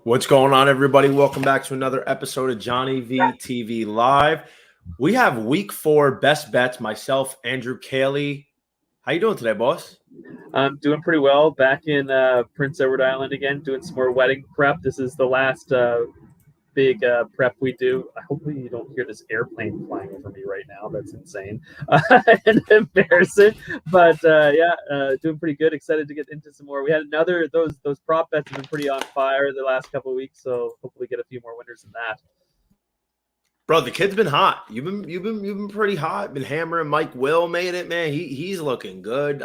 What's going on, everybody? Welcome back to another episode of JohnnyVTV Live. We have week 4 best bets. Myself, Andrew Caley. How you doing today, boss? I'm doing pretty well. Back in Prince Edward Island again, doing some more wedding prep. This is the last big prep we do. Hopefully you don't hear this airplane flying over me right now. That's insane and embarrassing. But doing pretty good. Excited to get into some more. We had another those prop bets have been pretty on fire the last couple of weeks, so hopefully get a few more winners in that. Bro, the kid's been hot. You've been pretty hot. Been hammering. Mike Will made it, man. He's looking good.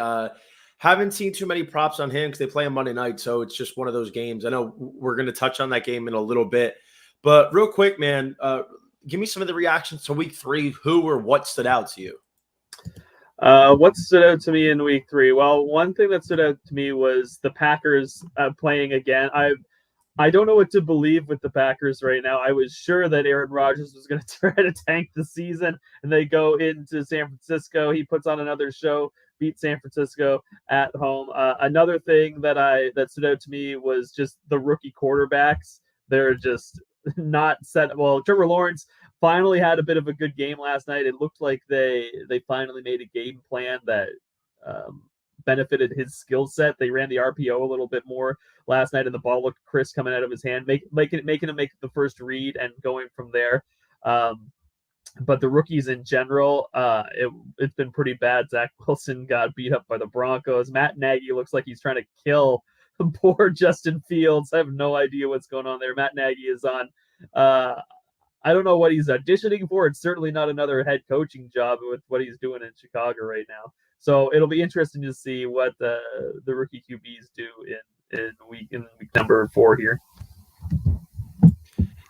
Haven't seen too many props on him because they play on Monday night, so it's just one of those games. I know we're going to touch on that game in a little bit, but real quick, man, give me some of the reactions to week 3. Who or what stood out to you? What stood out to me in week 3? Well, one thing that stood out to me was the Packers playing again. I don't know what to believe with the Packers right now. I was sure that Aaron Rodgers was going to try to tank the season, and they go into San Francisco. He puts on another show, beat San Francisco at home. Another thing that stood out to me was just the rookie quarterbacks. They're just not set. Well, Trevor Lawrence finally had a bit of a good game last night. It looked like they finally made a game plan that benefited his skill set. They ran the RPO a little bit more last night, and the ball looked crisp coming out of his hand, making him make the first read and going from there. But the rookies in general, it's been pretty bad. Zach Wilson got beat up by the Broncos. Matt Nagy looks like he's trying to kill poor Justin Fields. I have no idea what's going on there. Matt Nagy is on. I don't know what he's auditioning for. It's certainly not another head coaching job with what he's doing in Chicago right now. So it'll be interesting to see what the rookie QBs do in week number 4 here.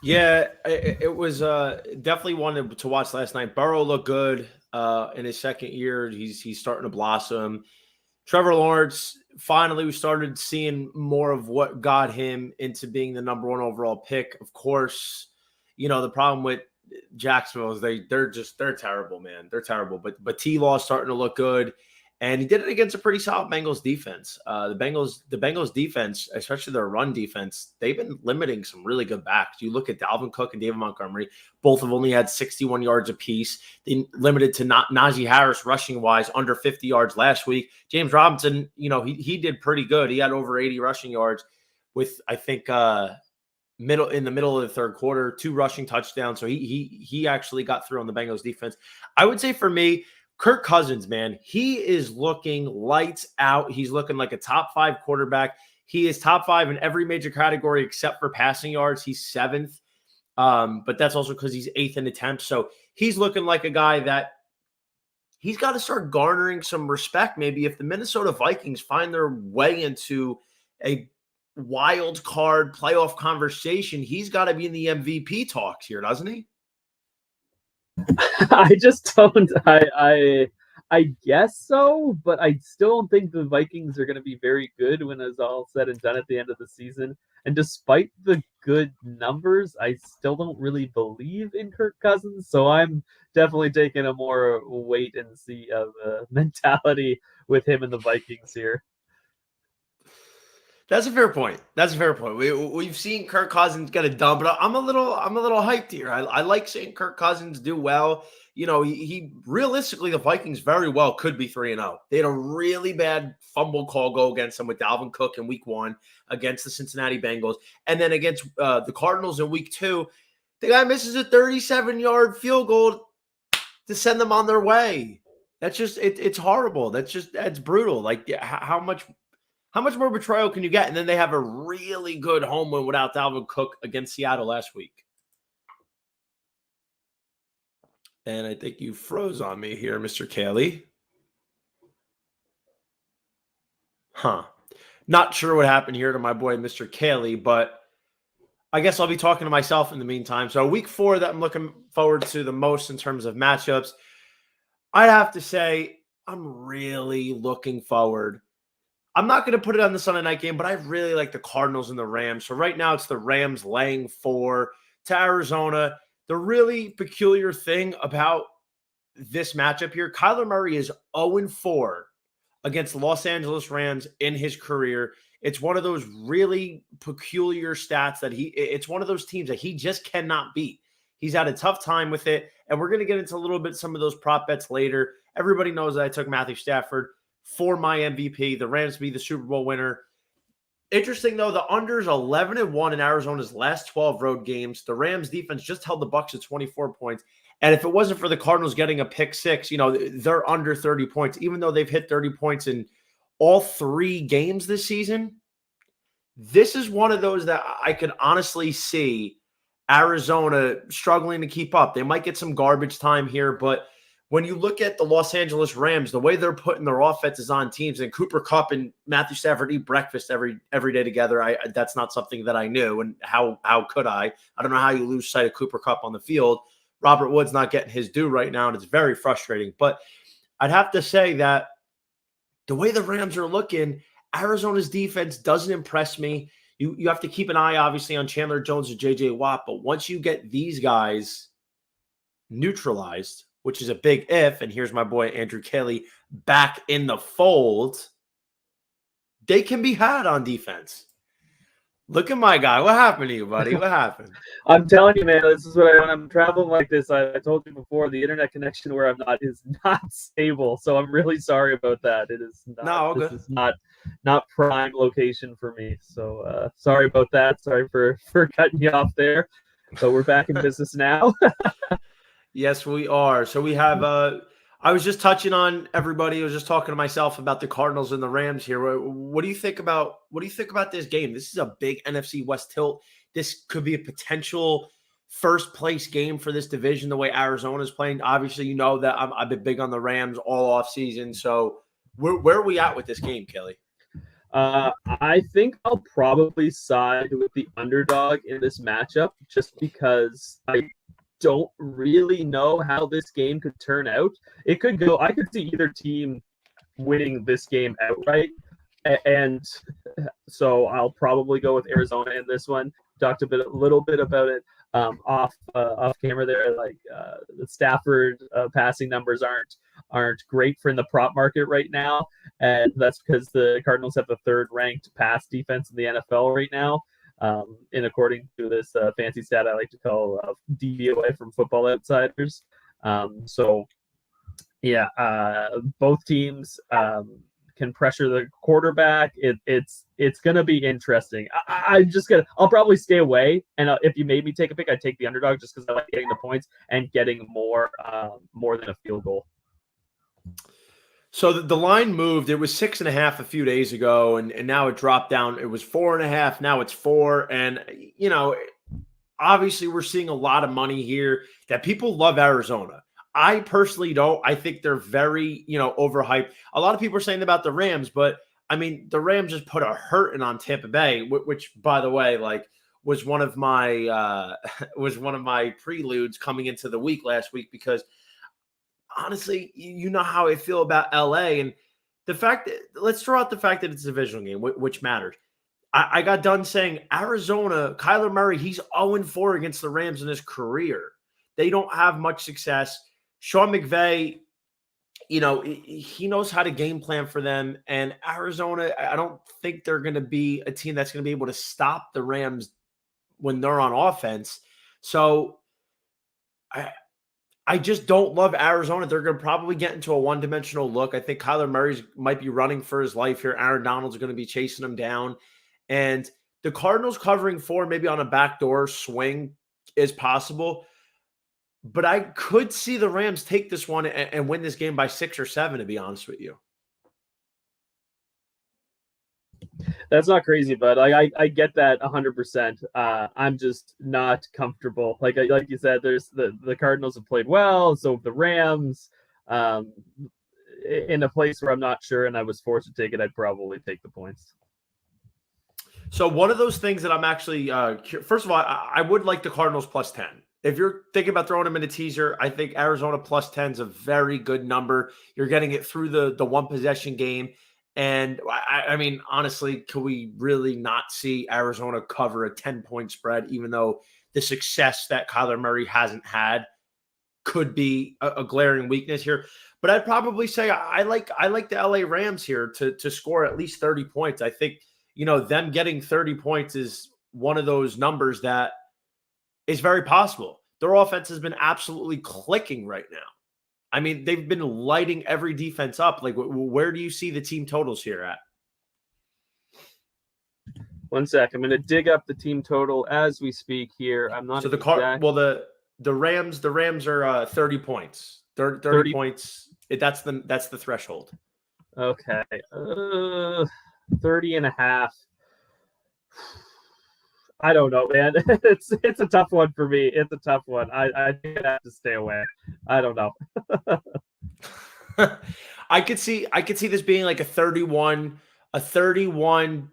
Yeah, it was definitely one to watch last night. Burrow looked good in his second year. He's starting to blossom. Trevor Lawrence, finally, we started seeing more of what got him into being the number 1 overall pick. Of course, the problem with Jacksonville is they're terrible, man. They're terrible. But T-Law is starting to look good. And he did it against a pretty solid Bengals defense. The Bengals defense, especially their run defense, they've been limiting some really good backs. You look at Dalvin Cook and David Montgomery, both have only had 61 yards apiece. They limited to Najee Harris rushing-wise, under 50 yards last week. James Robinson, he did pretty good. He had over 80 rushing yards with, I think, in the middle of the third quarter, 2 rushing touchdowns. So he actually got through on the Bengals defense. I would say for me, Kirk Cousins, man, he is looking lights out. He's looking like a top 5 quarterback. He is top 5 in every major category except for passing yards. He's 7th, but that's also because he's 8th in attempts. So he's looking like a guy that he's got to start garnering some respect. Maybe if the Minnesota Vikings find their way into a wild card playoff conversation, he's got to be in the MVP talks here, doesn't he? I just don't. I guess so, but I still don't think the Vikings are going to be very good when it's all said and done at the end of the season. And despite the good numbers, I still don't really believe in Kirk Cousins. So I'm definitely taking a more wait and see of mentality with him and the Vikings here. That's a fair point. We've seen Kirk Cousins get it done, but I'm a little hyped here. I like seeing Kirk Cousins do well. He realistically, the Vikings very well could be 3-0. They had a really bad fumble call go against them with Dalvin Cook in week 1 against the Cincinnati Bengals. And then against the Cardinals in week 2, the guy misses a 37-yard field goal to send them on their way. That's just, it's horrible. That's brutal. Like, how much more betrayal can you get? And then they have a really good home win without Dalvin Cook against Seattle last week. And I think you froze on me here, Mr. Caley. Not sure what happened here to my boy, Mr. Caley, but I guess I'll be talking to myself in the meantime. So week 4 that I'm looking forward to the most in terms of matchups, I'd have to say I'm really looking forward. I'm not going to put it on the Sunday night game, but I really like the Cardinals and the Rams. So right now it's the Rams laying 4 to Arizona. The really peculiar thing about this matchup here, Kyler Murray is 0-4 against the Los Angeles Rams in his career. It's one of those really peculiar stats that it's one of those teams that he just cannot beat. He's had a tough time with it. And we're going to get into a little bit some of those prop bets later. Everybody knows that I took Matthew Stafford for my MVP, the Rams to be the Super Bowl winner. Interesting, though, the under's 11-1 in Arizona's last 12 road games. The Rams defense just held the Bucs at 24 points. And if it wasn't for the Cardinals getting a pick six, they're under 30 points, even though they've hit 30 points in all 3 games this season. This is one of those that I could honestly see Arizona struggling to keep up. They might get some garbage time here, but when you look at the Los Angeles Rams, the way they're putting their offenses on teams, and Cooper Kupp and Matthew Stafford eat breakfast every day together, that's not something that I knew. And how could I? I don't know how you lose sight of Cooper Kupp on the field. Robert Woods not getting his due right now, and it's very frustrating. But I'd have to say that the way the Rams are looking, Arizona's defense doesn't impress me. You have to keep an eye, obviously, on Chandler Jones and J.J. Watt. But once you get these guys neutralized, which is a big if, and here's my boy Andrew Caley back in the fold, they can be had on defense. Look at my guy. What happened to you, buddy? What happened? I'm telling you, man, this is when I'm traveling like this. I told you before, the internet connection where I'm not is not stable. So I'm really sorry about that. It is not. This is not prime location for me. So sorry about that. Sorry for cutting you off there. But we're back in business now. Yes, we are. So we have I was just touching on everybody. I was just talking to myself about the Cardinals and the Rams here. What do you think about this game? This is a big NFC West tilt. This could be a potential first place game for this division, the way Arizona is playing. Obviously, you know that I've been big on the Rams all off season. So where are we at with this game, Kelly? I think I'll probably side with the underdog in this matchup just because I don't really know how this game could turn out. I could see either team winning this game outright. And so I'll probably go with Arizona in this one. Talked a little bit about it off camera there. Like the Stafford passing numbers aren't great for in the prop market right now, and that's because the Cardinals have the 3rd ranked pass defense in the NFL right now. And according to this fancy stat I like to call DVOA from Football Outsiders. So both teams can pressure the quarterback. It's going to be interesting. I'll probably stay away. And if you made me take a pick, I'd take the underdog just because I like getting the points and getting more than a field goal. So the line moved. It was 6.5 a few days ago, and now it dropped down. It was 4.5. Now it's 4. And, obviously we're seeing a lot of money here that people love Arizona. I personally don't. I think they're very, overhyped. A lot of people are saying about the Rams, but I mean, the Rams just put a hurting on Tampa Bay, which, by the way, was one of my preludes coming into the week last week, because honestly, you know how I feel about LA, and the fact that let's throw out the fact that it's a divisional game, which matters. I got done saying Arizona, Kyler Murray, he's 0-4 against the Rams in his career. They don't have much success. Sean McVay, he knows how to game plan for them. And Arizona, I don't think they're going to be a team that's going to be able to stop the Rams when they're on offense. So I just don't love Arizona. They're going to probably get into a one-dimensional look. I think Kyler Murray might be running for his life here. Aaron Donald's going to be chasing him down. And the Cardinals covering 4, maybe on a backdoor swing, is possible. But I could see the Rams take this one and win this game by 6 or 7, to be honest with you. That's not crazy, but I get that 100%. I'm just not comfortable. Like you said, there's the Cardinals have played well, so the Rams. In a place where I'm not sure, and I was forced to take it, I'd probably take the points. So one of those things that I'm actually, first of all, I would like the Cardinals plus 10. If you're thinking about throwing them in a teaser, I think Arizona plus 10 is a very good number. You're getting it through the one possession game. And I mean, honestly, could we really not see Arizona cover a 10-point spread, even though the success that Kyler Murray hasn't had could be a glaring weakness here? But I'd probably say I like the LA Rams here to score at least 30 points. I think, them getting 30 points is one of those numbers that is very possible. Their offense has been absolutely clicking right now. I mean, they've been lighting every defense up. Like, where do you see the team totals here at? 1 sec. I'm going to dig up the team total as we speak here. I'm not so the Rams are 30 points. 30 points. That's the threshold. Okay. 30 and a half. I don't know, man. It's a tough one for me. It's a tough one. I think I have to stay away. I don't know. I could see this being like a 31,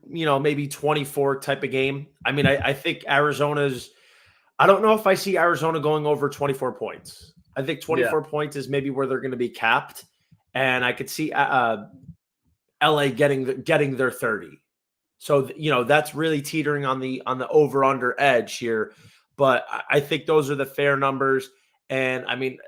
maybe 24 type of game. I mean, I think I don't know if I see Arizona going over 24 points. I think 24 points is maybe where they're going to be capped. And I could see LA getting their 30. So, that's really teetering on the over under edge here. But I think those are the fair numbers. And I mean,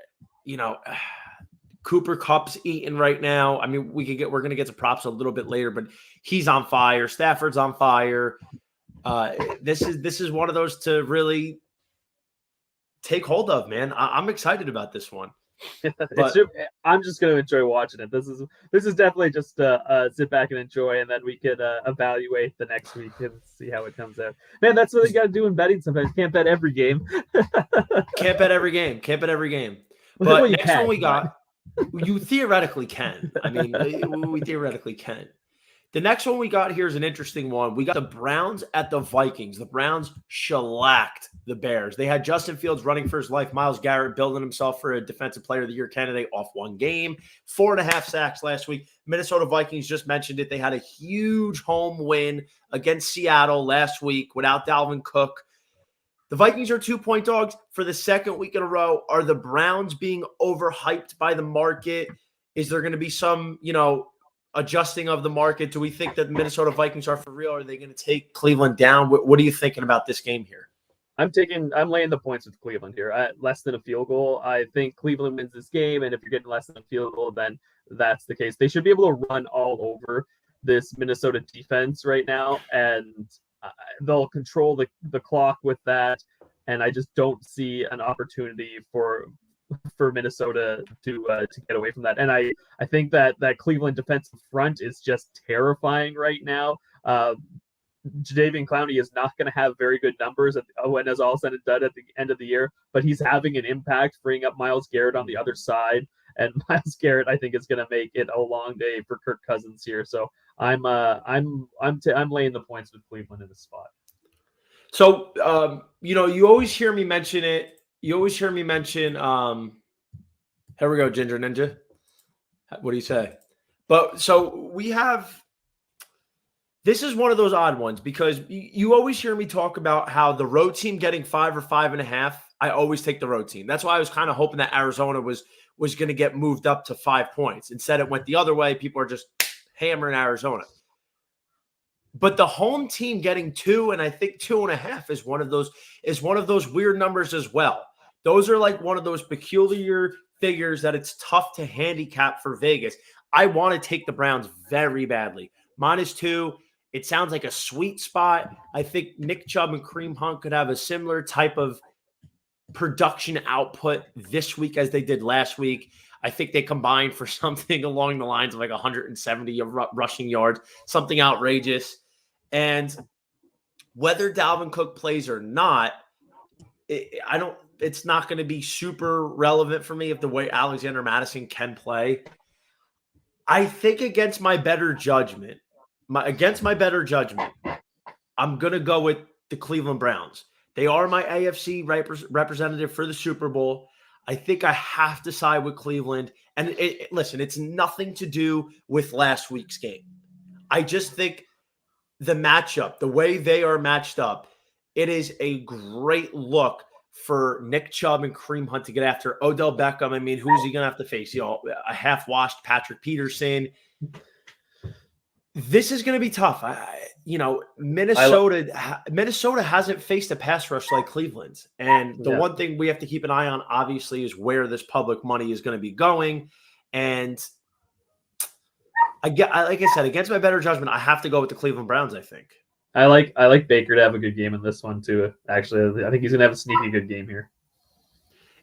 Cooper Kupp's eating right now. I mean, we're going to get to props a little bit later, but he's on fire. Stafford's on fire. This is one of those to really take hold of, man. I'm excited about this one. I'm just going to enjoy watching it. This is definitely just sit back and enjoy, and then we could evaluate the next week and see how it comes out. Man, that's what you got to do in betting sometimes. Can't bet every game. Can't bet every game. But next one we got, you theoretically can. I mean, we theoretically can. The next one we got here is an interesting one. We got the Browns at the Vikings. The Browns shellacked the Bears. They had Justin Fields running for his life. Myles Garrett building himself for a Defensive Player of the Year candidate off one game. 4.5 sacks last week. Minnesota Vikings, just mentioned it. They had a huge home win against Seattle last week without Dalvin Cook. The Vikings are 2-point dogs for the second week in a row. Are the Browns being overhyped by the market? Is there going to be some, adjusting of the market? Do we think that the Minnesota Vikings are for real? Are they going to take Cleveland down? What are you thinking about this game here? I'm laying the points with Cleveland here at less than a field goal. I think Cleveland wins this game, and if you're getting less than a field goal, then that's the case. They should be able to run all over this Minnesota defense right now, and they'll control the clock with that. And I just don't see an opportunity for Minnesota to get away from that. And I think that Cleveland defensive front is just terrifying right now. Jadeveon Clowney is not going to have very good numbers when it's all said and done at the end of the year, but he's having an impact, freeing up Myles Garrett on the other side. And Myles Garrett, I think, is going to make it a long day for Kirk Cousins here. So I'm laying the points with Cleveland in this spot. So you always hear me mention it. You always hear me mention, here we go, Ginger Ninja. What do you say? But so this is one of those odd ones because you always hear me talk about how the road team getting 5 or 5.5, I always take the road team. That's why I was kind of hoping that Arizona was going to get moved up to 5 points. Instead, it went the other way. People are just hammering Arizona. But the home team getting 2 and I think 2.5 is one of those weird numbers as well. Those are like one of those peculiar figures that it's tough to handicap for Vegas. I want to take the Browns very badly. -2, it sounds like a sweet spot. I think Nick Chubb and Kareem Hunt could have a similar type of production output this week as they did last week. I think they combined for something along the lines of like 170 rushing yards, something outrageous. And whether Dalvin Cook plays or not, it's not going to be super relevant for me if the way Alexander Mattison can play. I think against my better judgment, I'm going to go with the Cleveland Browns. They are my AFC representative for the Super Bowl. I think I have to side with Cleveland. And listen, it's nothing to do with last week's game. I just think the matchup, the way they are matched up, it is a great look for Nick Chubb and Kareem Hunt to get after Odell Beckham. I mean, who's he going to have to face? A half-washed Patrick Peterson. This is going to be tough. Minnesota hasn't faced a pass rush like Cleveland's. And the one thing we have to keep an eye on, obviously, is where this public money is going to be going. And like I said, against my better judgment, I have to go with the Cleveland Browns, I think. I like Baker to have a good game in this one too. Actually, I think he's gonna have a sneaky good game here.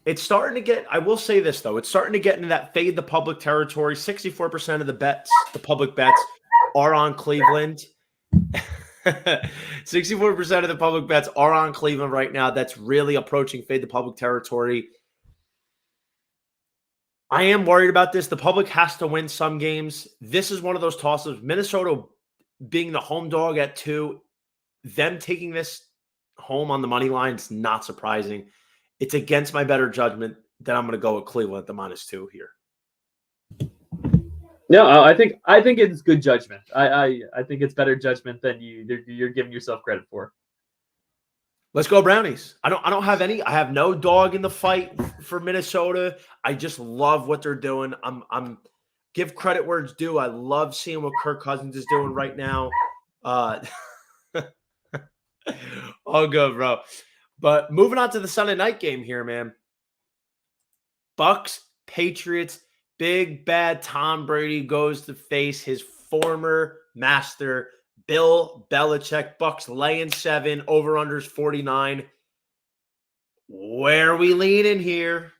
It's starting to get, I will say this though, it's starting to get into that fade the public territory. 64% of the bets, the public bets, are on Cleveland. 64% of the public bets are on Cleveland right now. That's really approaching fade the public territory. I am worried about this. The public has to win some games. This is one of those tosses. Minnesota being the home dog at 2, them taking this home on the money line is not surprising. It's against my better judgment that I'm going to go with Cleveland at the -2 here. No, I think it's good judgment. I think it's better judgment than you're giving yourself credit for. Let's go Brownies. I don't have any. I have no dog in the fight for Minnesota. I just love what they're doing. I'm give credit where it's due. I love seeing what Kirk Cousins is doing right now. All good, bro. But moving on to the Sunday night game here, man. Bucs, Patriots, big bad Tom Brady goes to face his former master, Bill Belichick. Bucs laying 7, over-unders 49. Where are we leaning here?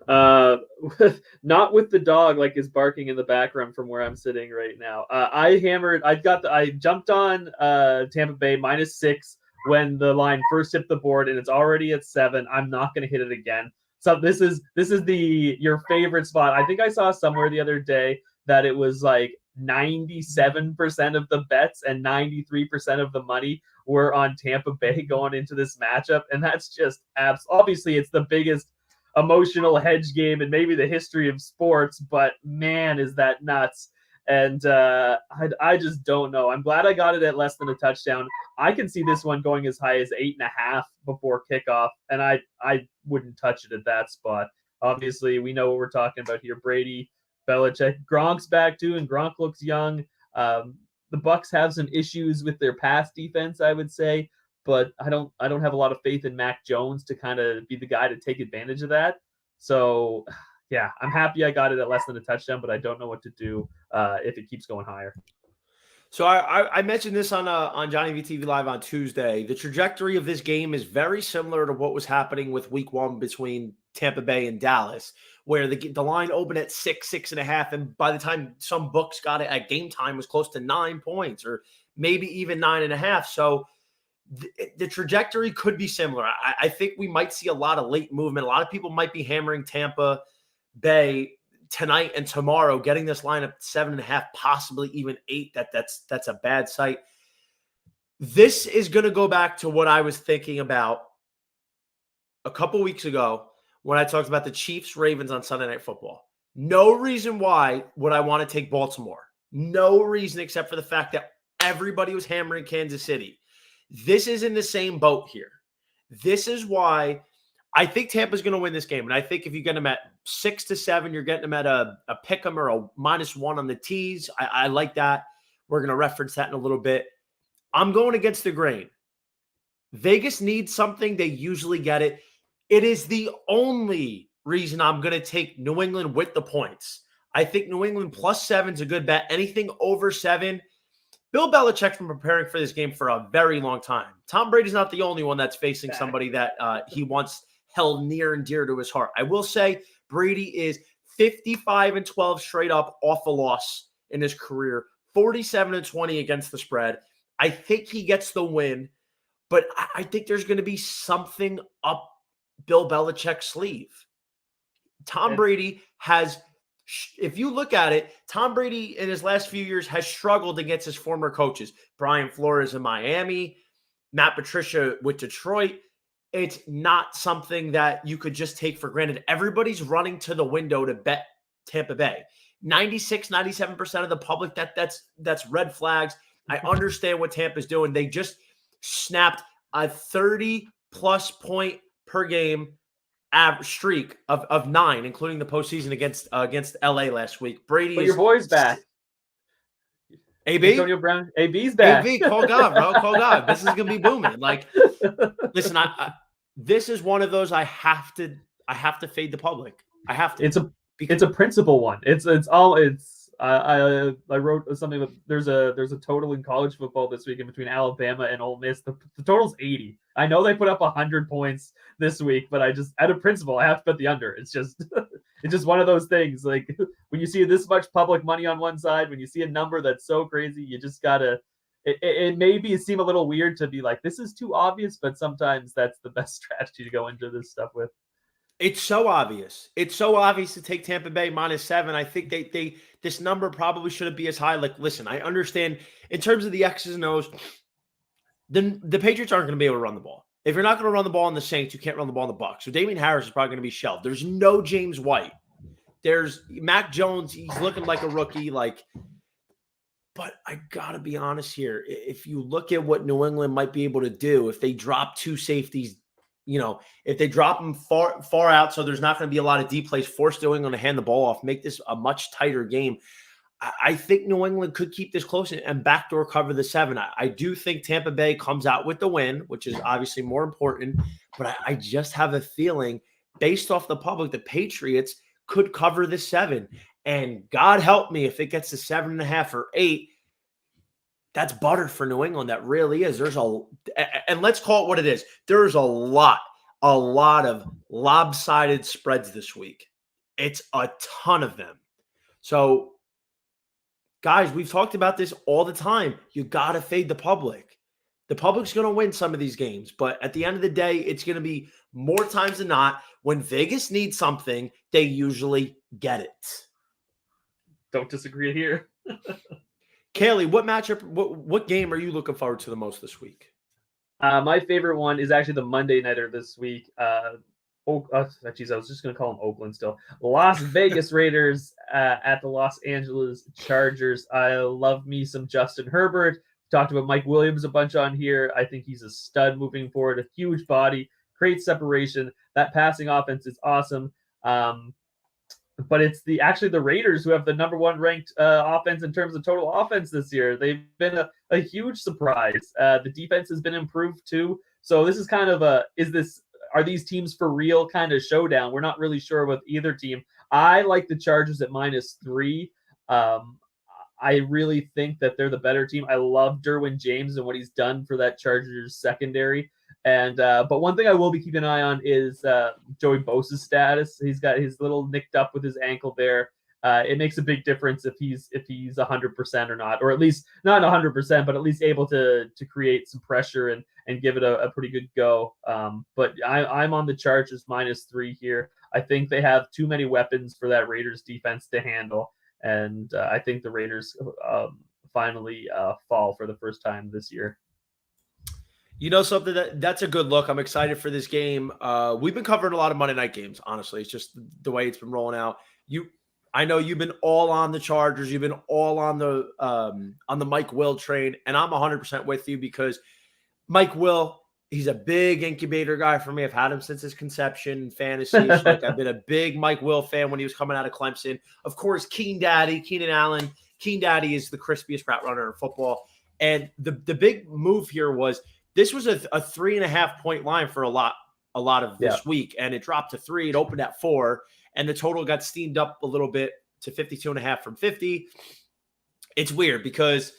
Not with the dog like is barking in the background from where I'm sitting right now. I jumped on Tampa Bay -6 when the line first hit the board, and it's already at 7. I'm not going to hit it again. So this is your favorite spot. I think I saw somewhere the other day that it was like 97% of the bets and 93% of the money were on Tampa Bay going into this matchup, and that's just obviously it's the biggest emotional hedge game in maybe the history of sports, but man, is that nuts. And I just don't know. I'm glad I got it at less than a touchdown. I can see this one going as high as 8.5 before kickoff, and I wouldn't touch it at that spot. Obviously, we know what we're talking about here. Brady, Belichick, Gronk's back too, and Gronk looks young. The Bucs have some issues with their pass defense, I would say, but I don't have a lot of faith in Mac Jones to kind of be the guy to take advantage of that. So yeah, I'm happy I got it at less than a touchdown, but I don't know what to do if it keeps going higher. So I mentioned this on Johnny VTV Live on Tuesday. The trajectory of this game is very similar to what was happening with Week 1 between Tampa Bay and Dallas, where the line opened at 6.5, and by the time some books got it at game time, was close to 9 points or maybe even 9.5. So the trajectory could be similar. I think we might see a lot of late movement. A lot of people might be hammering Tampa Bay tonight and tomorrow, getting this line up 7.5, possibly even 8. That's a bad sight. This is going to go back to what I was thinking about a couple weeks ago when I talked about the Chiefs-Ravens on Sunday Night Football. No reason why would I want to take Baltimore. No reason except for the fact that everybody was hammering Kansas City. This is in the same boat here. This is why I think Tampa's going to win this game. And I think if you get them at 6-7, you're getting them at a pick 'em or a -1 on the tees. I like that. We're going to reference that in a little bit. I'm going against the grain. Vegas needs something. They usually get it. It is the only reason I'm going to take New England with the points. I think New England +7 is a good bet. Anything over 7. Bill Belichick's been preparing for this game for a very long time. Tom Brady's not the only one that's facing somebody that he wants held near and dear to his heart. I will say Brady is 55-12 straight up off a loss in his career, 47-20 against the spread. I think he gets the win, but I think there's going to be something up Bill Belichick's sleeve. Tom Brady has, if you look at it, Tom Brady in his last few years has struggled against his former coaches. Brian Flores in Miami, Matt Patricia with Detroit. It's not something that you could just take for granted. Everybody's running to the window to bet Tampa Bay. 96-97% of the public, that's red flags. I understand what Tampa's doing. They just snapped a 30-plus point per game streak of 9, including the postseason against LA last week. Brady, but your boy's back. AB? Antonio Brown. AB's back. AB, call God, bro. Call God. This is going to be booming. Like, listen, this is one of those I have to fade the public. I have to. It's a principle one. I wrote something with there's a total in college football this week in between Alabama and Ole Miss. The total's 80. I know they put up 100 points this week, but I just out of principle I have to put the under. It's just it's just one of those things. Like when you see this much public money on one side, when you see a number that's so crazy, you just gotta. It maybe seem a little weird to be like this is too obvious, but sometimes that's the best strategy to go into this stuff with. It's so obvious. It's so obvious to take Tampa Bay -7. I think they this number probably shouldn't be as high. Like, listen, I understand in terms of the X's and O's, then the Patriots aren't going to be able to run the ball. If you're not going to run the ball on the Saints, you can't run the ball on the Bucs. So Damian Harris is probably going to be shelved. There's no James White. There's Mac Jones. He's looking like a rookie. But I got to be honest here. If you look at what New England might be able to do, if they drop two safeties, if they drop them far out, so there's not going to be a lot of deep plays, force New England to hand the ball off, make this a much tighter game. I think New England could keep this close and backdoor cover the 7. I do think Tampa Bay comes out with the win, which is obviously more important, but I just have a feeling based off the public, the Patriots could cover the 7. And God help me if it gets to 7.5 or 8. That's butter for New England. That really is. And let's call it what it is. There's a lot of lopsided spreads this week. It's a ton of them. So, guys, we've talked about this all the time. You got to fade the public. The public's going to win some of these games, but at the end of the day, it's going to be more times than not when Vegas needs something, they usually get it. Don't disagree here. Caley, what matchup, what game are you looking forward to the most this week? My favorite one is actually the Monday nighter this week. I was just going to call them Oakland still. Las Vegas Raiders at the Los Angeles Chargers. I love me some Justin Herbert. Talked about Mike Williams a bunch on here. I think he's a stud moving forward, a huge body, great separation. That passing offense is awesome. But it's the Raiders who have the number 1 ranked offense in terms of total offense this year. They've been a huge surprise. The defense has been improved too. So this is kind of are these teams for real kind of showdown? We're not really sure with either team. I like the Chargers at -3. I really think that they're the better team. I love Derwin James and what he's done for that Chargers secondary. And but one thing I will be keeping an eye on is Joey Bosa's status. He's got his little nicked up with his ankle there. It makes a big difference if he's 100% or not, or at least not 100%, but at least able to create some pressure and give it a pretty good go. But I'm on the Chargers -3 here. I think they have too many weapons for that Raiders defense to handle, and I think the Raiders finally fall for the first time this year. You know something, that's a good look. I'm excited for this game. We've been covering a lot of Monday night games, honestly. It's just the way it's been rolling out. I know you've been all on the Chargers. You've been all on the Mike Will train, and I'm 100% with you because Mike Will, he's a big incubator guy for me. I've had him since his conception in fantasy. So I've been a big Mike Will fan when he was coming out of Clemson. Of course, Keenan Allen. Keen Daddy is the crispiest route runner in football. And the big move here was this was a 3.5 point line for a lot of this week, and it dropped to 3. It opened at 4, and the total got steamed up a little bit to 52.5 from 50. It's weird because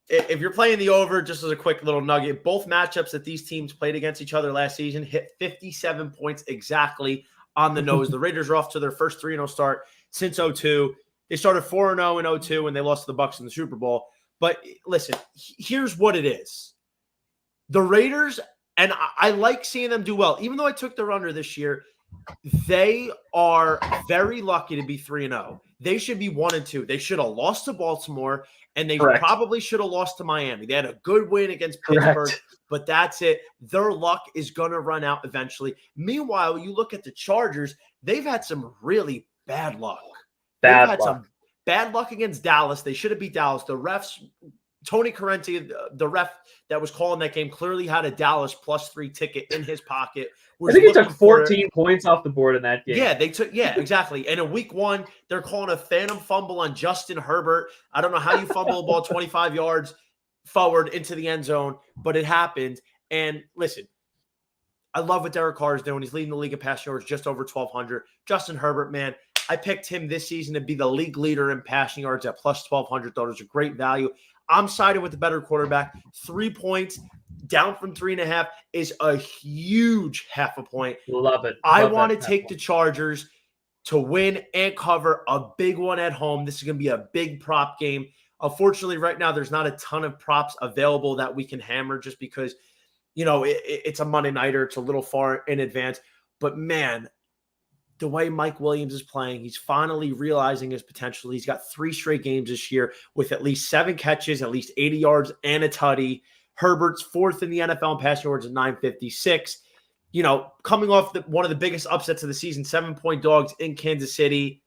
if you're playing the over, just as a quick little nugget, both matchups that these teams played against each other last season hit 57 points exactly on the nose. The Raiders are off to their first 3-0 start since 2002. They started 4-0 in 2002, and they lost to the Bucs in the Super Bowl. But listen, here's what it is. The Raiders, and I like seeing them do well. Even though I took their under this year, they are very lucky to be 3-0. They should be 1-2. They should have lost to Baltimore, and they probably should have lost to Miami. They had a good win against Pittsburgh, but that's it. Their luck is going to run out eventually. Meanwhile, you look at the Chargers, they've had some really bad luck. Some bad luck against Dallas. They should have beat Dallas. The refs, Tony Correnti, the ref that was calling that game, clearly had a Dallas +3 ticket in his pocket. I think he took 14 points off the board in that game. Yeah, exactly. And in week 1, they're calling a phantom fumble on Justin Herbert. I don't know how you fumble a ball 25 yards forward into the end zone, but it happened. And listen, I love what Derek Carr is doing. He's leading the league in passing yards, just over 1,200. Justin Herbert, man, I picked him this season to be the league leader in passing yards at plus 1,200. Thought it was a great value. I'm siding with the better quarterback. 3 points down from 3.5 is a huge half a point. Love it. I want to take the Chargers to win and cover a big one at home. This is going to be a big prop game. Unfortunately, right now, there's not a ton of props available that we can hammer just because, it's a Monday nighter. It's a little far in advance. But, man, the way Mike Williams is playing, he's finally realizing his potential. He's got 3 straight games this year with at least 7 catches, at least 80 yards, and a tutty. Herbert's 4th in the NFL in passing yards at 956. Coming off one of the biggest upsets of the season, 7-point dogs in Kansas City.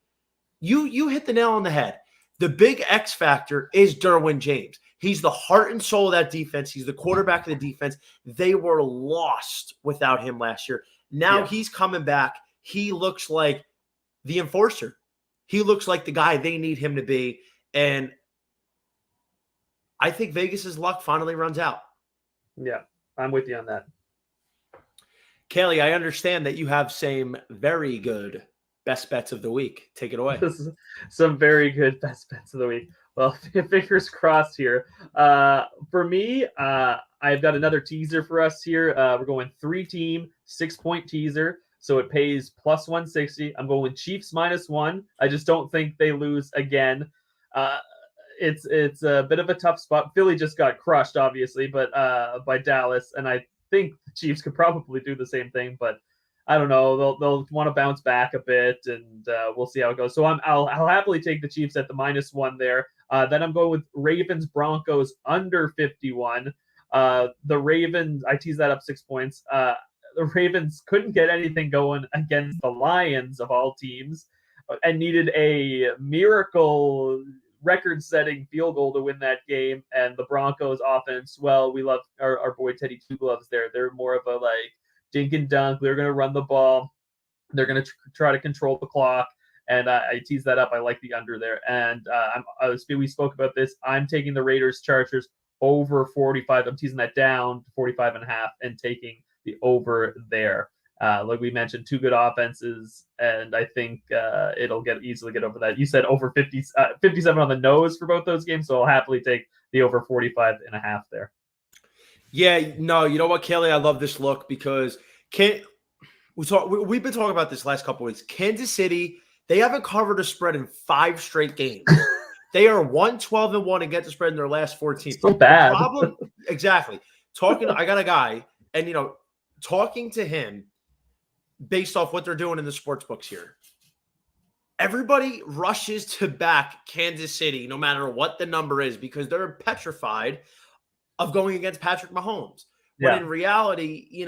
You hit the nail on the head. The big X factor is Derwin James. He's the heart and soul of that defense. He's the quarterback of the defense. They were lost without him last year. Now he's coming back. He looks like the enforcer. He looks like the guy they need him to be. And I think Vegas's luck finally runs out. Yeah, I'm with you on that. Caley, I understand that you have some very good best bets of the week. Take it away. This is some very good best bets of the week. Well, fingers crossed here. For me, I've got another teaser for us here. We're going 3-team, 6-point teaser. So it pays plus 160. I'm going Chiefs -1. I just don't think they lose again. It's a bit of a tough spot. Philly just got crushed, obviously, but by Dallas, and I think the Chiefs could probably do the same thing, but I don't know. They'll want to bounce back a bit, and we'll see how it goes. So I'll happily take the Chiefs at the -1 there. Then I'm going with Ravens Broncos under 51. The Ravens, I teased that up 6 points. The Ravens couldn't get anything going against the Lions of all teams, and needed a miracle record-setting field goal to win that game. And the Broncos offense, well, we love our boy Teddy Two Gloves there. They're more of a dink and dunk. They're going to run the ball. They're going to try to control the clock. And I teased that up. I like the under there. And we spoke about this. I'm taking the Raiders Chargers over 45. I'm teasing that down to 45.5 and taking the over there. Like we mentioned, 2 good offenses, and I think it'll easily get over that. You said over 57 on the nose for both those games, so I'll happily take the over 45.5 there. Yeah, no, you know what, Kelly? I love this look because we've been talking about this last couple of weeks. Kansas City, they haven't covered a spread in 5 straight games. They are 1-12-1 against the spread in their last 14. So bad. The problem, exactly. I got a guy, and talking to him based off what they're doing in the sports books here. Everybody rushes to back Kansas City, no matter what the number is, because they're petrified of going against Patrick Mahomes. Yeah. But in reality,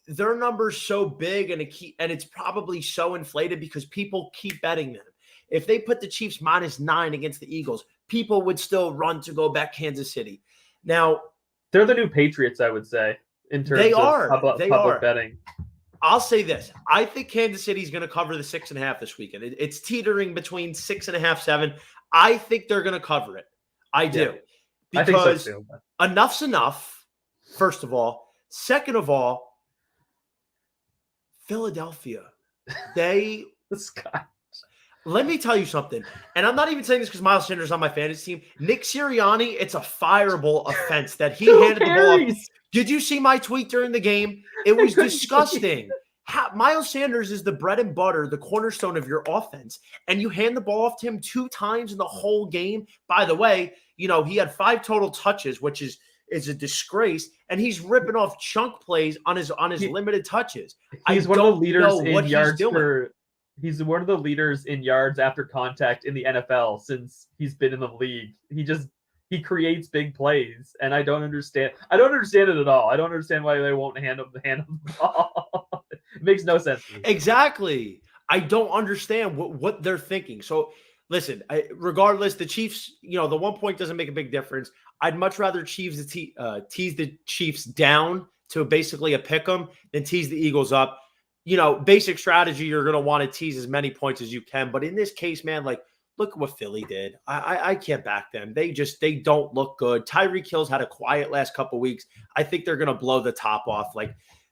their number's so big and it's probably so inflated because people keep betting them. If they put the Chiefs -9 against the Eagles, people would still run to go back Kansas City. Now, they're the new Patriots, I would say, in terms of public betting. I'll say this. I think Kansas City is going to cover the 6.5 this weekend. It's teetering between 6.5, 7. I think they're going to cover it. I do. Yeah, because I think so too. Enough's enough, first of all. Second of all, Philadelphia. Let me tell you something. And I'm not even saying this because Miles Sanders is on my fantasy team. Nick Sirianni, it's a fireable offense that he handed the ball off. Did you see my tweet during the game? It was disgusting. Miles Sanders is the bread and butter, the cornerstone of your offense, and you hand the ball off to him 2 times in the whole game. By the way, he had 5 total touches, which is a disgrace, and he's ripping off chunk plays on his limited touches. He's one of the leaders in yards He's one of the leaders in yards after contact in the NFL since he's been in the league. He creates big plays, and I don't understand it at all. I don't understand why they won't hand him the ball. It makes no sense to me. Exactly. I don't understand what they're thinking. So listen, regardless, the Chiefs, the 1 point doesn't make a big difference. I'd much rather tease the Chiefs down to basically a pick 'em than tease the Eagles up. Basic strategy, you're going to want to tease as many points as you can. But in this case, man, look at what Philly did. I can't back them. They don't look good. Tyreek Hill's had a quiet last couple weeks. I think they're going to blow the top off.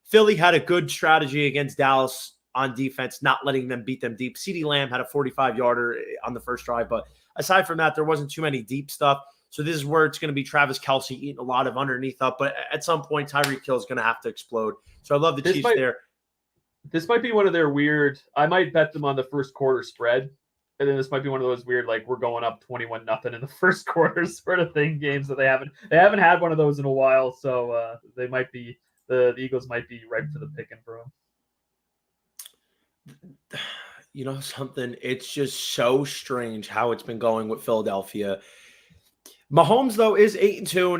Philly had a good strategy against Dallas on defense, not letting them beat them deep. CeeDee Lamb had a 45-yarder on the first drive, but aside from that, there wasn't too many deep stuff. So this is where it's going to be Travis Kelce eating a lot of underneath up. But at some point, Tyreek Hill is going to have to explode. So I love the Chiefs there. This might be one of their weird – I might bet them on the first quarter spread. And then this might be one of those weird, like, we're going up 21-0 in the first quarter sort of thing games that they haven't had one of those in a while. So they might be – the Eagles might be ripe for the picking for them. You know something? It's just so strange how it's been going with Philadelphia. Mahomes, though, is 8-2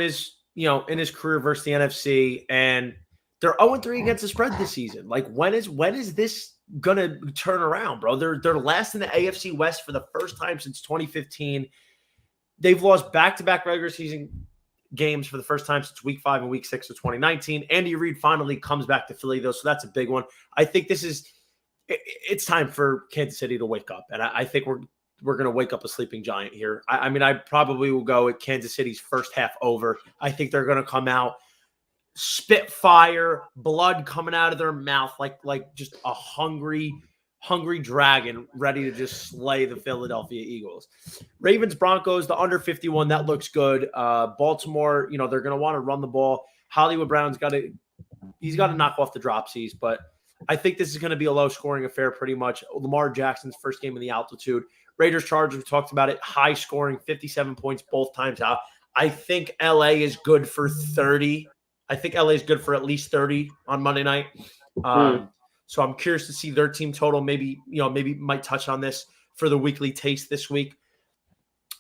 in his career versus the NFC, and they're 0-3 against the spread this season. Like, when is this gonna turn around, bro? They're last in the AFC West for the first time since 2015. They've lost back-to-back regular season games for the first time since Week 5 and Week 6 of 2019. Andy Reid finally comes back to Philly, though, so that's a big one. I think it's time for Kansas City to wake up, and I think we're going to wake up a sleeping giant here. I mean, I probably will go at Kansas City's first half over. I think they're going to come out, spit fire, blood coming out of their mouth like just a hungry dragon ready to just slay the Philadelphia Eagles. Ravens, Broncos, the under 51, that looks good. Baltimore, they're going to want to run the ball. Hollywood Brown's got to knock off the dropsies, but I think this is going to be a low-scoring affair pretty much. Lamar Jackson's first game in the altitude. Raiders, Chargers, we talked about it. High-scoring, 57 points both times out. I think LA is good for 30. I think LA is good for at least 30 on Monday night. So I'm curious to see their team total. Maybe might touch on this for the weekly taste this week.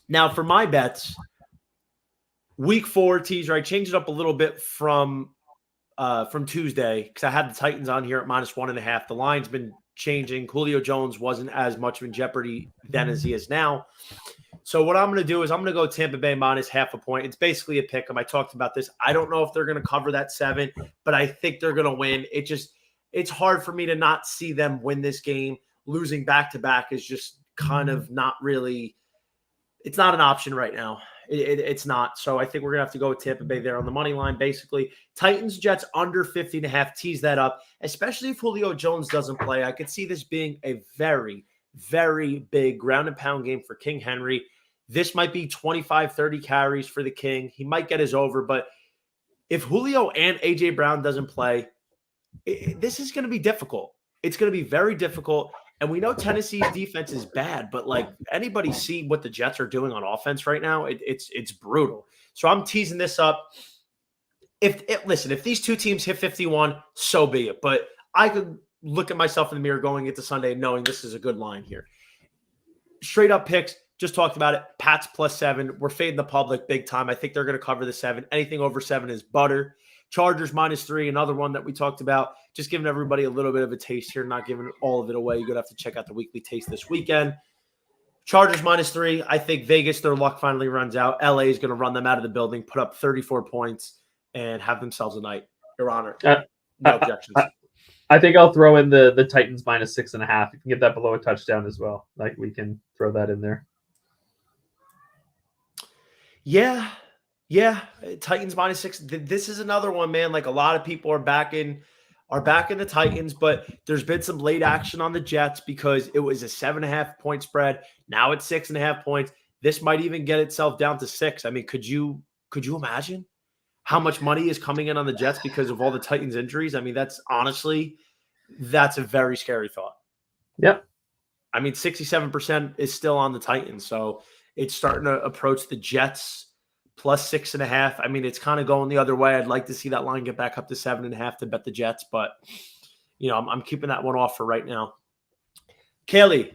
Now, for my bets, Week 4 teaser, I changed it up a little bit from Tuesday because I had the Titans on here at -1.5. The line's been changing. Julio Jones wasn't as much in jeopardy then as he is now. So what I'm going to do is I'm going to go Tampa Bay -0.5 point. It's basically a pick 'em. I talked about this. I don't know if they're going to cover that 7, but I think they're going to win. It's hard for me to not see them win this game. Losing back-to-back is just kind of not really – it's not an option right now. It's not. So I think we're going to have to go with Tampa Bay there on the money line, basically. Titans, Jets under 50.5. Tease that up, especially if Julio Jones doesn't play. I could see this being a very, very big ground and pound game for King Henry. This might be 25, 30 carries for the King. He might get his over, but if Julio and A.J. Brown doesn't play, this is going to be difficult. It's going to be very difficult. And we know Tennessee's defense is bad, but like anybody see what the Jets are doing on offense right now? It's brutal. So I'm teasing this up. If these two teams hit 51, so be it. But I could look at myself in the mirror going into Sunday knowing this is a good line here. Straight up picks, just talked about it. Pats +7. We're fading the public big time. I think they're going to cover the 7. Anything over 7 is butter. Chargers -3, another one that we talked about. Just giving everybody a little bit of a taste here, not giving all of it away. You're going to have to check out the weekly taste this weekend. Chargers -3. I think Vegas, their luck finally runs out. LA is going to run them out of the building, put up 34 points, and have themselves a night. Your Honor. No objections. I think I'll throw in the Titans -6.5. You can get that below a touchdown as well. Like we can throw that in there. Yeah, Titans -6. This is another one, man. Like a lot of people are back in the Titans, but there's been some late action on the Jets because it was a 7.5 point spread. Now it's 6.5 points. This might even get itself down to 6. I mean, could you imagine how much money is coming in on the Jets because of all the Titans injuries? I mean, that's a very scary thought. Yep. I mean, 67% is still on the Titans, so it's starting to approach the Jets +6.5. I mean, it's kind of going the other way. I'd like to see that line get back up to 7.5 to bet the Jets, but I'm keeping that one off for right now. Caley,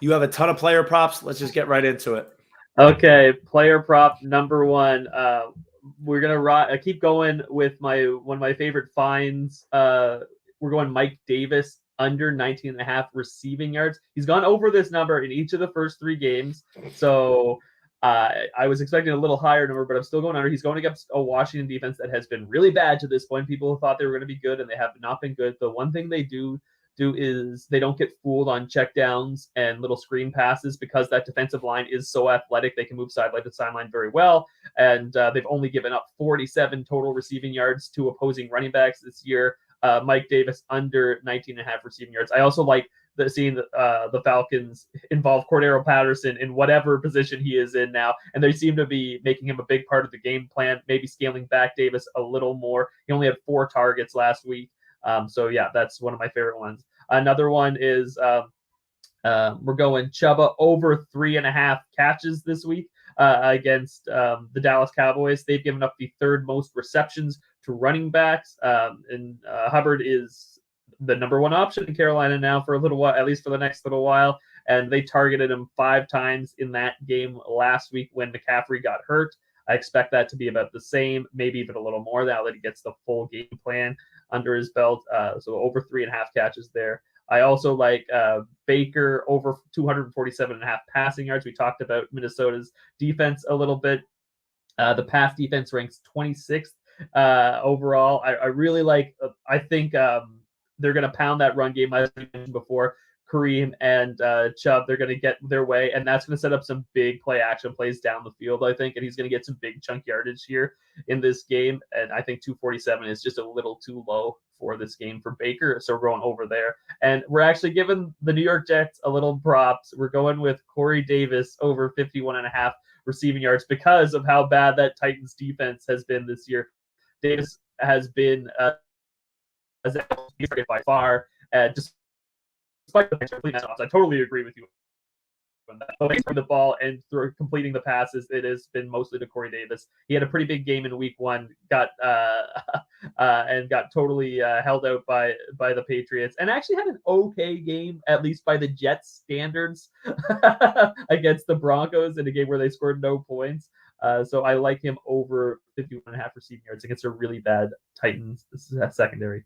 you have a ton of player props. Let's just get right into it. Okay, player prop number 1. We're gonna keep going with one of my favorite finds. We're going Mike Davis under 19.5 receiving yards. He's gone over this number in each of the first 3 games, so. I was expecting a little higher number, but I'm still going under. He's going against a Washington defense that has been really bad to this point. People thought they were going to be good, and they have not been good. The one thing they do is they don't get fooled on checkdowns and little screen passes because that defensive line is so athletic. They can move sideline to sideline very well, and they've only given up 47 total receiving yards to opposing running backs this year. Mike Davis under 19.5 receiving yards. I also like seeing the Falcons involve Cordero Patterson in whatever position he is in now, and they seem to be making him a big part of the game plan, maybe scaling back Davis a little more. He only had 4 targets last week. So yeah, that's one of my favorite ones. Another one is we're going Chuba over 3.5 catches this week against the Dallas Cowboys. They've given up the 3rd most receptions to running backs, and Hubbard is the number 1 option in Carolina now for a little while, at least for the next little while. And they targeted him 5 times in that game last week when McCaffrey got hurt. I expect that to be about the same, maybe even a little more now that he gets the full game plan under his belt. So over 3.5 catches there. I also like Baker over 247.5 passing yards. We talked about Minnesota's defense a little bit. The pass defense ranks 26th overall. I really like, I think they're going to pound that run game, as I mentioned before. Kareem and Chubb, they're going to get their way, and that's going to set up some big play action plays down the field, I think, and he's going to get some big chunk yardage here in this game, and I think 247 is just a little too low for this game for Baker, so we're going over there. And we're actually giving the New York Jets a little props. We're going with Corey Davis over 51.5 receiving yards because of how bad that Titans defense has been this year. Davis has been by far, despite the complete I totally agree with you on that. Away from the ball and through completing the passes, it has been mostly to Corey Davis. He had a pretty big game in week 1, got totally held out by the Patriots, and actually had an okay game, at least by the Jets standards, against the Broncos in a game where they scored no points. So I like him over 51.5 receiving yards against a really bad Titans secondary.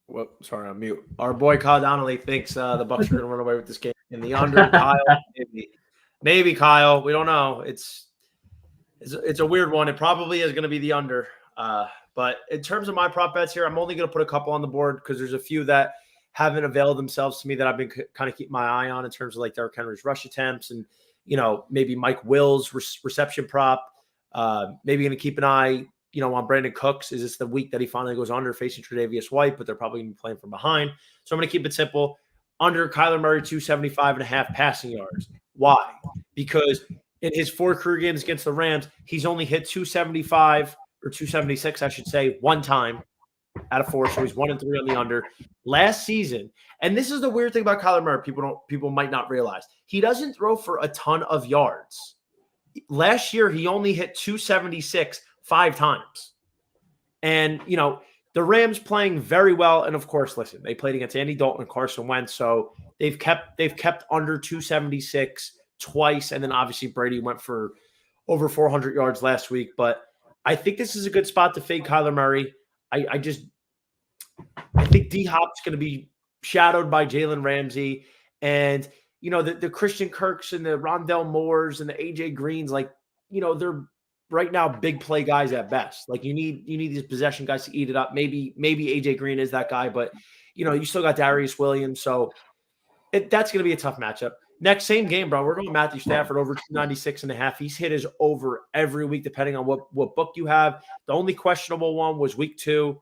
Well, sorry, I'm mute. Our boy Kyle Donnelly thinks the Bucs are going to run away with this game in the under. Kyle, maybe Kyle. We don't know. It's a weird one. It probably is going to be the under. But in terms of my prop bets here, I'm only going to put a couple on the board because there's a few that haven't availed themselves to me that I've been kind of keeping my eye on in terms of like Derrick Henry's rush attempts and, maybe Mike Will's reception prop. Maybe going to keep an eye on Brandon Cooks. Is this the week that he finally goes under facing Tre'Davious White, but they're probably going to be playing from behind. So I'm going to keep it simple. Under Kyler Murray, 275.5 passing yards. Why? Because in his 4 career games against the Rams, he's only hit 275 or 276, I should say, 1 time out of 4. So he's 1-3 on the under. Last season, and this is the weird thing about Kyler Murray, people might not realize, he doesn't throw for a ton of yards. Last year, he only hit 276 5 times. And, the Rams playing very well. And of course, listen, they played against Andy Dalton and Carson Wentz. So they've kept under 276 twice. And then obviously Brady went for over 400 yards last week. But I think this is a good spot to fade Kyler Murray. I think D-Hop's going to be shadowed by Jalen Ramsey. And, the Christian Kirks and the Rondell Moores and the AJ Greens, they're right now big play guys at best. Like you need these possession guys to eat it up. Maybe AJ Green is that guy, but you still got Darius Williams. So that's going to be a tough matchup. Next, same game, bro. We're going Matthew Stafford over 296.5. He's hit his over every week, depending on what book you have. The only questionable one was week 2.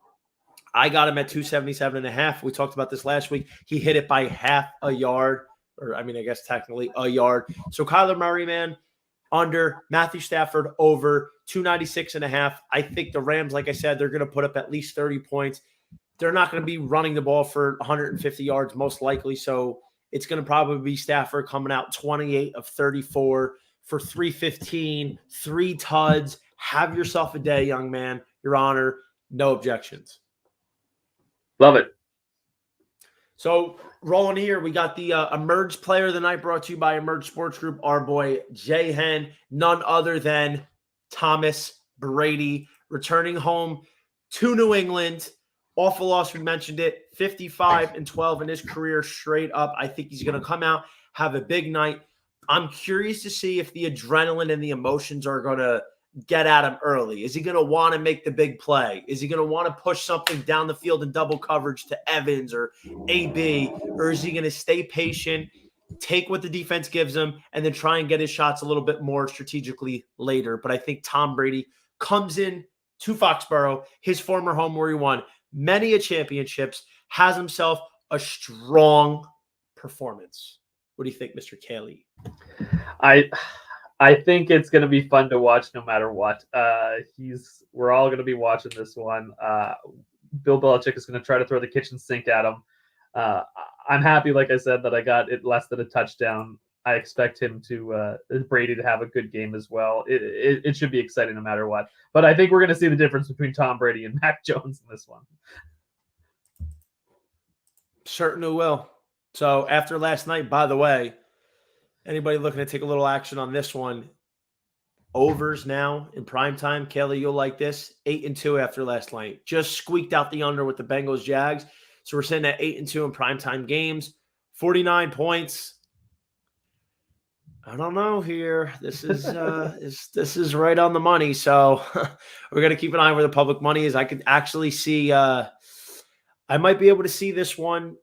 I got him at 277.5. We talked about this last week. He hit it by half a yard, or I guess technically a yard. So Kyler Murray, man, under, Matthew Stafford over 296.5. I think the Rams, like I said, they're going to put up at least 30 points. They're not going to be running the ball for 150 yards, most likely. So it's going to probably be Stafford coming out 28 of 34 for 315, 3 tuds. Have yourself a day, young man. Your Honor, no objections. Love it. So rolling here, we got the Emerge Player of the Night brought to you by Emerge Sports Group. Our boy Jay Hen, none other than Thomas Brady, returning home to New England. Awful loss, we mentioned it. 55-12 in his career straight up. I think he's going to come out, have a big night. I'm curious to see if the adrenaline and the emotions are going to get at him early. Is he going to want to make the big play? Is he going to want to push something down the field in double coverage to Evans or AB? Or is he going to stay patient, take what the defense gives him, and then try and get his shots a little bit more strategically later? But I think Tom Brady comes in to Foxborough, his former home where he won many a championships, has himself a strong performance. What do you think, Mr. Caley? I think it's going to be fun to watch no matter what. We're all going to be watching this one. Bill Belichick is going to try to throw the kitchen sink at him. I'm happy, like I said, that I got it less than a touchdown. I expect him to Brady to have a good game as well. It should be exciting no matter what. But I think we're going to see the difference between Tom Brady and Mac Jones in this one. Certainly will. So after last night, by the way, anybody looking to take a little action on this one? Overs now in prime time. Kelly, you'll like this. 8-2 after last night. Just squeaked out the under with the Bengals Jags. So we're sitting at 8-2 in primetime games. 49 points. I don't know here. This is this is right on the money. So we're gonna keep an eye on where the public money is. I could actually see I might be able to see this one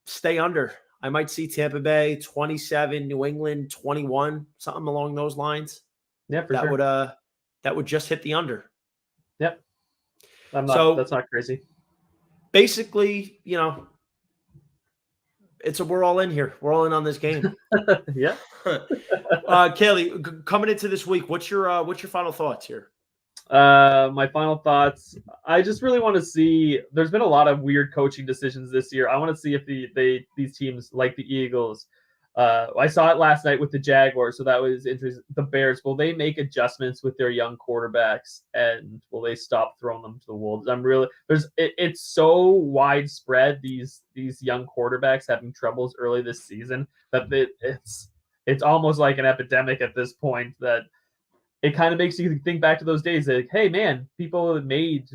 stay under. I might see Tampa Bay 27, New England 21, something along those lines. Yeah, for sure. That would just hit the under. Yep. That's not crazy. Basically, we're all in here. We're all in on this game. Yeah. Kelly, coming into this week, what's your final thoughts here? My final thoughts. I just really want to see. There's been a lot of weird coaching decisions this year. I want to see if these teams like the Eagles. I saw it last night with the Jaguars, so that was interesting. The Bears, will they make adjustments with their young quarterbacks, and will they stop throwing them to the wolves? It's so widespread, these young quarterbacks having troubles early this season, that it's almost like an epidemic at this point, that it kind of makes you think back to those days. Like, hey man, people made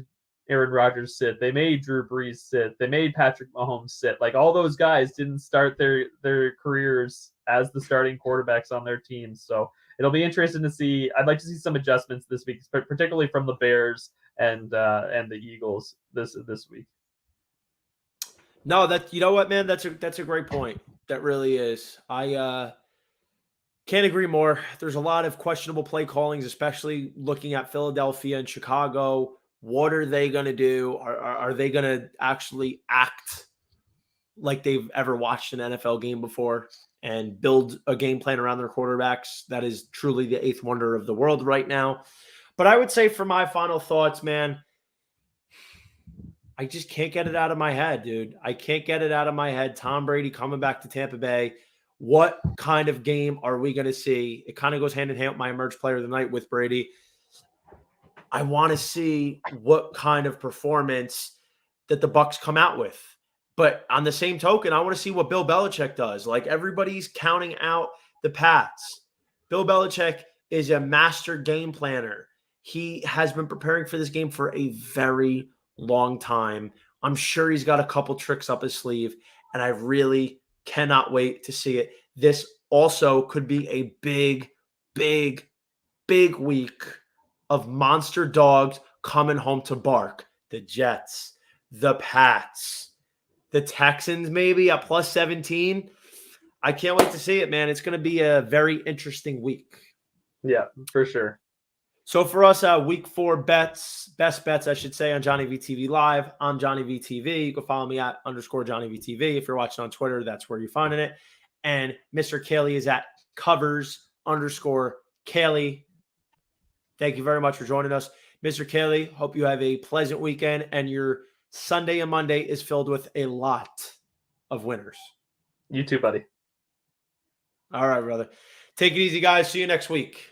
Aaron Rodgers sit. They made Drew Brees sit. They made Patrick Mahomes sit. Like, all those guys didn't start their careers as the starting quarterbacks on their teams. So it'll be interesting to see. I'd like to see some adjustments this week, particularly from the Bears and the Eagles this week. No, you know what, man? That's a great point. That really is. I can't agree more. There's a lot of questionable play callings, especially looking at Philadelphia and Chicago. What are they going to do? Are they going to actually act like they've ever watched an NFL game before and build a game plan around their quarterbacks? That is truly the eighth wonder of the world right now. But I would say, for my final thoughts, man, I just can't get it out of my head, dude. I can't get it out of my head. Tom Brady coming back to Tampa Bay. What kind of game are we going to see? It kind of goes hand in hand with my emerged player of the night with Brady. I want to see what kind of performance that the Bucs come out with. But on the same token, I want to see what Bill Belichick does. Like, everybody's counting out the Pats. Bill Belichick is a master game planner. He has been preparing for this game for a very long time. I'm sure he's got a couple tricks up his sleeve, and I really cannot wait to see it. This also could be a big, big, big week of monster dogs coming home to bark. The Jets, the Pats, the Texans maybe at plus 17. I can't wait to see it, man. It's going to be a very interesting week. Yeah, for sure. So for us, week 4 best bets, I should say, on JohnnyVTV Live. I'm JohnnyVTV. You can follow me at _JohnnyVTV. If you're watching on Twitter, that's where you're finding it. And Mr. Caley is at covers_Caley. Thank you very much for joining us. Mr. Caley, hope you have a pleasant weekend, and your Sunday and Monday is filled with a lot of winners. You too, buddy. All right, brother. Take it easy, guys. See you next week.